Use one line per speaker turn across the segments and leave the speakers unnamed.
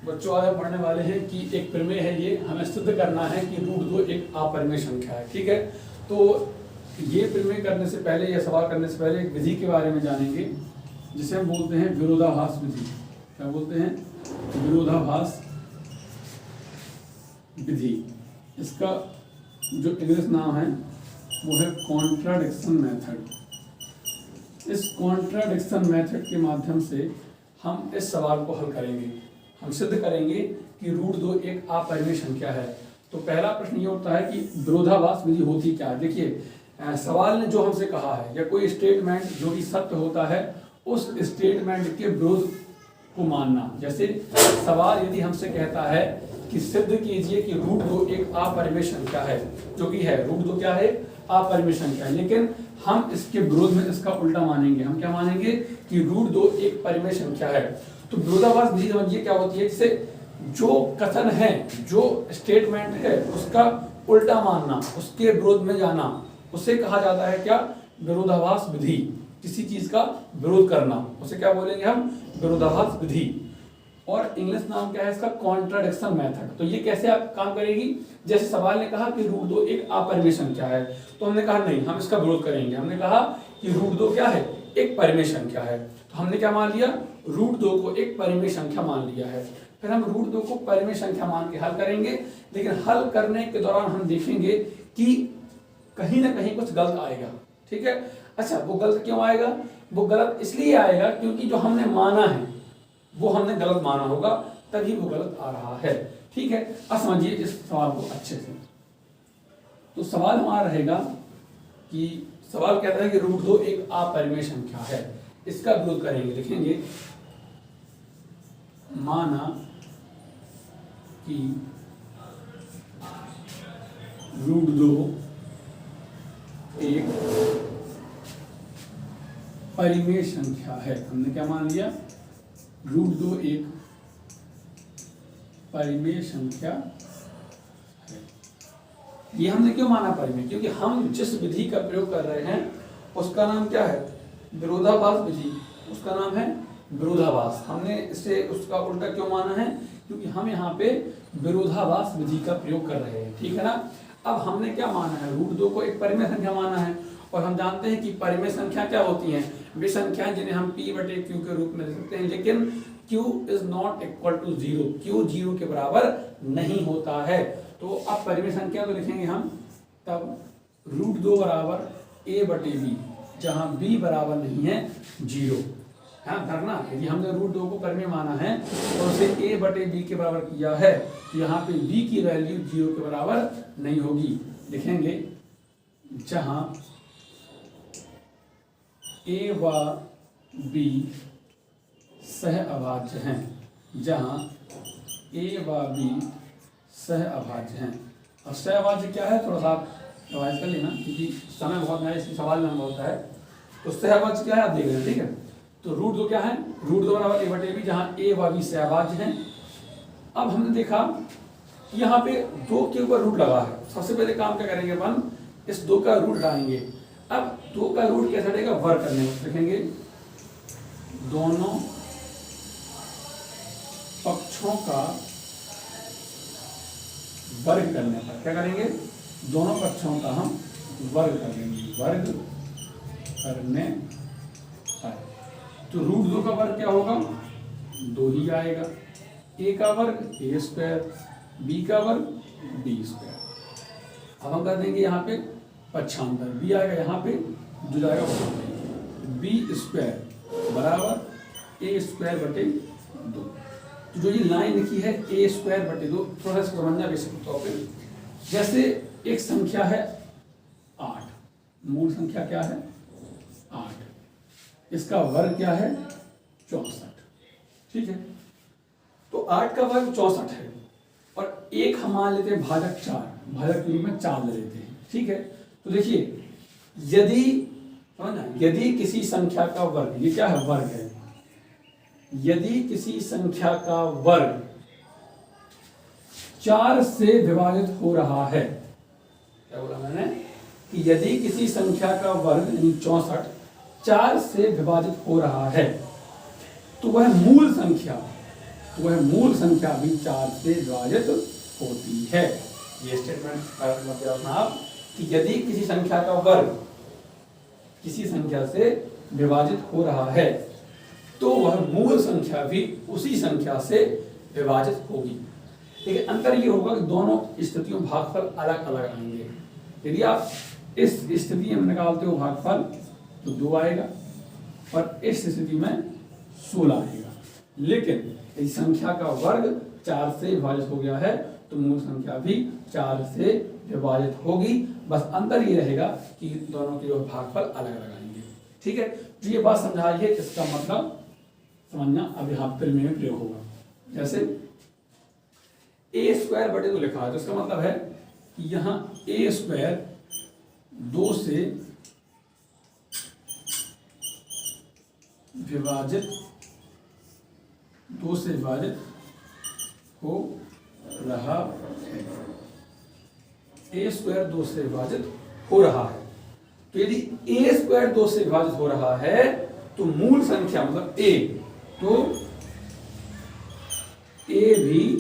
बच्चों आज हम पढ़ने वाले हैं कि एक प्रमेय है, ये हमें सिद्ध करना है कि √2 एक अपरिमेय संख्या है। ठीक है, तो ये प्रमेय करने से पहले या सवाल करने से पहले एक विधि के बारे में जानेंगे जिसे हम बोलते हैं विरोधाभास विधि। क्या बोलते हैं? विरोधाभास विधि। इसका जो इंग्लिश नाम है वो है कॉन्ट्राडिक्शन मेथड। इस कॉन्ट्राडिक्शन मेथड के माध्यम से हम इस सवाल को हल करेंगे। हम सिद्ध करेंगे कि √2 एक अपरिमेय संख्या है। तो पहला प्रश्न ये उठता है कि विरोधाभास विधि होती क्या है। देखिए, सवाल ने जो हमसे कहा है या कोई स्टेटमेंट जो कि सत्य होता है उस स्टेटमेंट के विरोध को मानना। जैसे सवाल यदि हमसे कहता है कि सिद्ध कीजिए कि √2 एक अपरिमेय संख्या है, जो कि है √2 क्या है? अपरिमेय संख्या है। लेकिन हम इसके विरोध में इसका उल्टा मानेंगे। हम क्या मानेंगे? कि √2 एक परिमेय संख्या है। तो विरोधाभास विधि समझिए क्या होती है। इससे जो कथन है, जो स्टेटमेंट है, उसका उल्टा मानना, उसके विरोध में जाना, उसे कहा जाता है क्या? विरोधाभास विधि। किसी चीज का विरोध करना, उसे क्या बोलेंगे हम? विरोधाभास विधि। और इंग्लिश नाम क्या है इसका? Contradiction method. तो ये कैसे आप काम करेगी? जैसे सवाल ने कहा कि √2 एक अपरिमेय संख्या है, तो हमने कहा नहीं, हम इसका विरोध करेंगे। हमने कहा कि √2 क्या है? एक परिमेय संख्या है। तो हमने क्या मान लिया? √2 को एक परिमेय संख्या मान लिया है। फिर हम √2 को परिमेय संख्या मान के हल करेंगे। लेकिन हल करने के दौरान हम देखेंगे कि कहीं ना कहीं कुछ गलत आएगा। ठीक है, अच्छा, वो गलत क्यों आएगा? वो गलत इसलिए आएगा क्योंकि जो हमने माना है वो हमने गलत माना होगा, तभी वो गलत आ रहा है। ठीक है, अब समझिए इस सवाल को अच्छे से। तो सवाल हमारा रहेगा कि सवाल कहता है कि √2 एक अपरिमेय संख्या है, इसका विरोध करेंगे। लिखेंगे माना कि √2 एक परिमेय संख्या है। हमने क्या मान लिया? √2 एक परिमेय संख्या है। ये हमने क्यों माना परिमेय? क्योंकि हम जिस विधि का प्रयोग कर रहे हैं उसका नाम क्या है? विरोधाभास विधि। उसका नाम है विरोधाभास। हमने इसे उसका उल्टा क्यों माना है? क्योंकि हम यहाँ पे विरोधाभास विधि का प्रयोग कर रहे हैं। ठीक है ना। अब हमने क्या माना है? √2 को एक परिमेय संख्या माना है, और हम जानते हैं कि परिमेय संख्या क्या होती हैं? वे संख्याएं जिन्हें हम p/q के रूप में लिख सकते हैं, लेकिन q is not equal to 0। q 0 के बराबर नहीं होता है। तो अब परिमेय संख्या तो लिखेंगे हम तब √2 बराबर a/b, जहां b बराबर नहीं है 0। हाँ धरना, यदि हमने √2 को परिमेय माना है और उसे a/b के बराबर किया है, तो यहाँ पे b की वैल्यू 0 के बराबर नहीं होगी। लिखेंगे जहां a व b सहअभाज्य हैं। जहां a व b सहअभाज्य हैं। और सहअभाज्य क्या है? थोड़ा सा आप रिवाइज कर लेना, क्योंकि समय बहुत है, इसलिए सवाल में होता है। तो सहअभाज्य क्या है आप देख लेना। ठीक है, तो √2 क्या है? √2 बराबर a/b, जहां a व b सहअभाज्य हैं। अब हमने देखा यहाँ पे 2 के ऊपर रूट लगा है। सबसे पहले काम क्या करेंगे अपन? इस 2 का रूट डालेंगे। अब 2 का रूट कैसे हटेगा? वर्ग करने में लिखेंगे दोनों पक्षों का वर्ग करने पर। क्या करेंगे? दोनों पक्षों का हम वर्ग कर लेंगे। वर्ग करने पर तो √2 का वर्ग क्या होगा? 2 ही आएगा। a का वर्ग a², b का वर्ग b²। अब हम कर देंगे यहाँ पे पक्षांतर, b आएगा यहाँ पे, जो जाएगा b² बराबर a²/2। तो जो ये लाइन लिखी है a²/2, थोड़ा सा समझना बेसिक तौर पे। जैसे एक संख्या है 8, मूल संख्या क्या है? 8, इसका वर्ग क्या है? 64। ठीक है, तो 8 का वर्ग 64 है, और एक हम मान लेते हैं भाजक 4, भाजक के रूप में 4 ले लेते हैं। ठीक है, तो देखिए यदि किसी संख्या का वर्ग, ये क्या है? वर्ग है। यदि किसी संख्या का वर्ग 4 से विभाजित हो रहा है, क्या बोला मैंने? कि यदि किसी संख्या का वर्ग यानी 64 4 से विभाजित हो रहा है, तो वह मूल संख्या वह मूल संख्या भी 4 से विभाजित होती है। ये स्टेटमेंट मतलब रखना आप कि यदि किसी संख्या का वर्ग किसी संख्या से विभाजित हो रहा है तो वह मूल संख्या भी उसी संख्या से विभाजित होगी। लेकिन अंतर ये होगा कि दोनों स्थितियों में भागफल अलग अलग आएंगे। यदि आप इस स्थिति में निकालते हो भागफल तो 2 आएगा और इस स्थिति में 16 आएगा। लेकिन यदि संख्या का वर्ग 4 से विभाजित हो गया है तो मूल संख्या भी 4 से विभाजित होगी। बस अंतर ये रहेगा कि दोनों के जो भागफल अलग अलग आएंगे। ठीक है, तो ये बात समझाइए, इसका मतलब समझना अब यहाँ प्रमेय में प्रयोग होगा। जैसे a² बटे 2 लिखा है तो इसका मतलब है कि यहाँ a² 2 से विभाजित हो रहा है। a² 2 से विभाजित हो रहा है। तो यदि a² 2 से विभाजित हो रहा है तो मूल संख्या मतलब a, तो a भी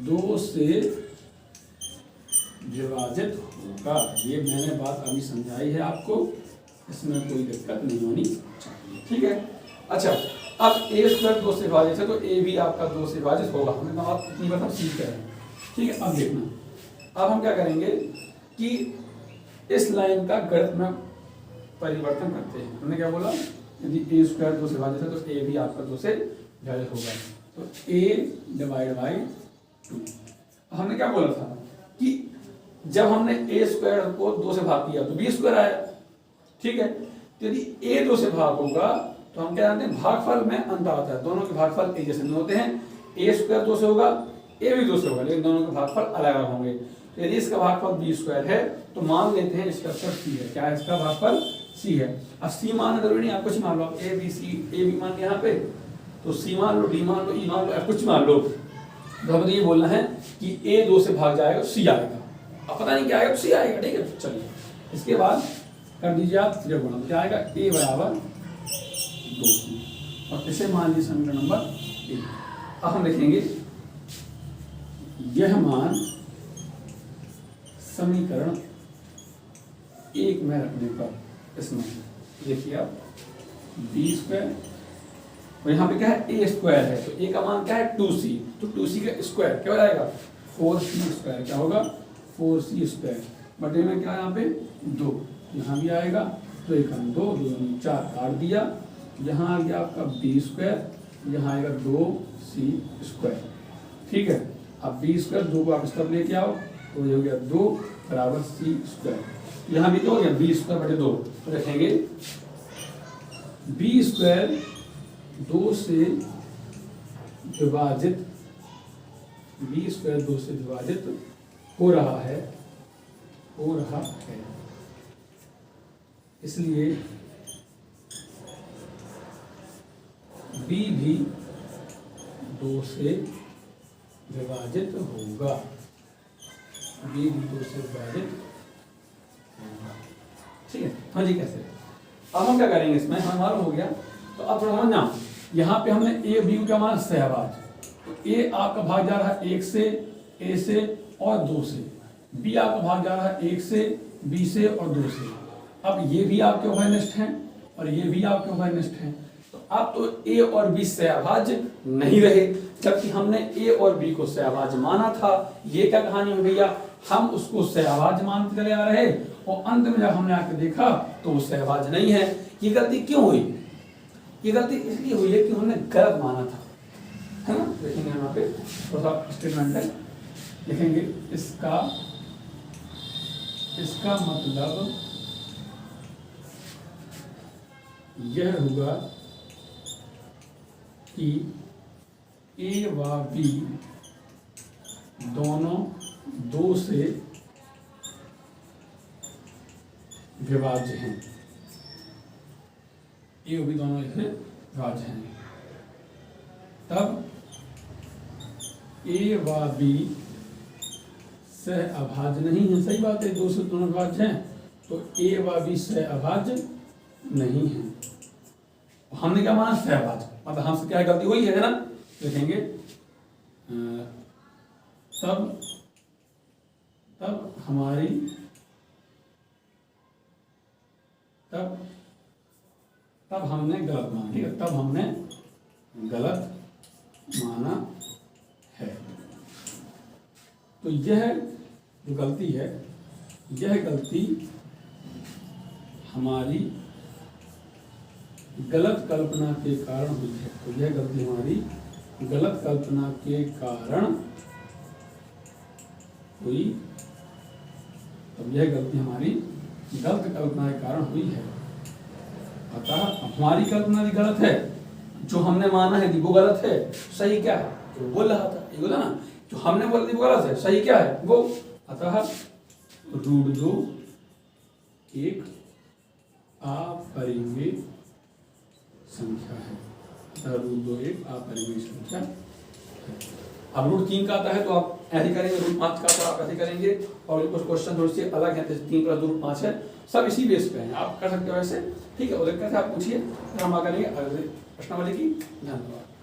2 से विभाजित होगा। ये मैंने बात अभी समझाई है आपको, इसमें कोई दिक्कत नहीं होनी चाहिए। ठीक है, अच्छा अब a² 2 से विभाजित है तो a भी आपका 2 से विभाजित होगा। हमने कहा आप इतनी बात हम सीख रहे हैं। ठीक है, अब देखना, अब हम क्या करेंगे कि इस लाइन का गणित में परिवर्तन करते हैं। हमने क्या बोला, यदि a² 2 से विभाजित है तो a भी आपका 2 से विभाजित होगा, तो a डिवाइड बाई 2। हमने क्या बोला था कि जब हमने a² को 2 से भाग किया तो b² आया। ठीक है, तो यदि a 2 से भाग होगा तो हम क्या जानते हैं, भागफल में अंतर आता है। दोनों के भागफल एक जैसे नहीं होते हैं। a² 2 से होगा, a भी 2 से होगा, लेकिन दोनों के भागफल अलग अलग होंगे। तो यदि इसका भागफल b² है तो मान लेते हैं इसका उत्तर c है। क्या है इसका भागफल? c है। अब c मानना जरूरी नहीं, आप कुछ मान लो, a b c, a भी मान यहाँ पे, तो c मान लो, d मान लो, e मान लो, कुछ मान लो। तो हमें ये बोलना है कि a 2 से भाग जाएगा तो c आएगा। अब पता नहीं क्या आएगा, तो c आएगा। ठीक है, चलिए इसके बाद कर दीजिए आप त्रिगुणा, क्या आएगा, a बराबर 2c, और इसे मान लीजिए समीकरण नंबर 1। अब हम लिखेंगे यह मान समीकरण 1 में रखने पर, इसमें देखिए आप b² और यहाँ पे क्या है, a² है, तो a का मान क्या है, 2c, तो 2c का स्क्वायर क्या हो जाएगा, 4c²। क्या होगा, 4c²। बटे में क्या है यहाँ पे 2, यहाँ भी आएगा, तो 1 2 2 4 काट दिया, यहाँ आ गया आपका b², यहाँ आएगा 2c²। ठीक है, अब b² 2 को आप इस तरफ लेके आओ तो ये हो गया 2 बराबर c²। यहाँ भी तो हो गया b² बटे 2, तो रखेंगे b² 2 से विभाजित, b² 2 से विभाजित हो रहा है, इसलिए b भी 2 से विभाजित होगा, b भी 2 से विभाजित होगा। ठीक है, हाँ जी, कैसे? अब हम क्या करेंगे, इसमें हमें मालूम हो गया, तो अब थोड़ा समझना, यहाँ पे हमने a b का मान सहभाज, तो a आपका भाग जा रहा है 1 से, a से और 2 से, b आपका भाग जा रहा है 1 से, b से और 2 से। अब ये भी आपके उभयनिष्ठ हैं और ये भी आपके उभयनिष्ठ हैं, तो अब तो a और b सहभाज्य नहीं रहे, जबकि हमने a और b को सहभाज्य माना था। ये क्या कहानी है भैया, हम उसको सहभाज्य मानते चले आ रहे और अंत में जब हमने आके देखा तो वो सहभाज्य नहीं है। ये गलती क्यों हुई? ये गलती इसलिए हुई है कि हमने गलत माना था, है ना। देखेंगे यहाँ पे थोड़ा सा स्टेटमेंट है, लिखेंगे इसका मतलब यह हुआ कि a व b दोनों 2 से विभाज्य हैं, a और b दोनों इसमें विभाज्य हैं। तब a व b सह अभाज्य नहीं है। सही बात है, 2 से दोनों विभाज्य हैं, तो a व b सह अभाज्य नहीं है। हमने क्या माना, सहभाज्य, मतलब हमसे क्या गलती हुई है ना, लिखेंगे तब हमारी तब हमने गलत माना, ठीक है, तब हमने गलत माना है। तो यह जो गलती है, यह गलती हमारी गलत कल्पना के कारण हुई है। तो यह गलती हमारी गलत कल्पना के कारण हुई, तब यह गलती हमारी गलत कल्पना के कारण हुई है। अतः हमारी कल्पना भी गलत है, जो हमने माना है वो गलत है, सही क्या है जो बोल रहा था, ये बोला ना, जो हमने बोला थी वो गलत है, सही क्या है वो। अतः √2 एक अपरिमेय संख्या है। अतः √2 एक अपरिमेय संख्या है। अब √3 का आता है तो आप ऐसे करेंगे, √5 का आता है आप ऐसे करेंगे, और कुछ क्वेश्चन थोड़ी सी अलग है, 3 + 2 √5 है, सब इसी बेस पे हैं, आप कर सकते हो ऐसे, ठीक है। और कैसे आप पूछिए, फिर हम आगे करेंगे अगले प्रश्नावली की। धन्यवाद।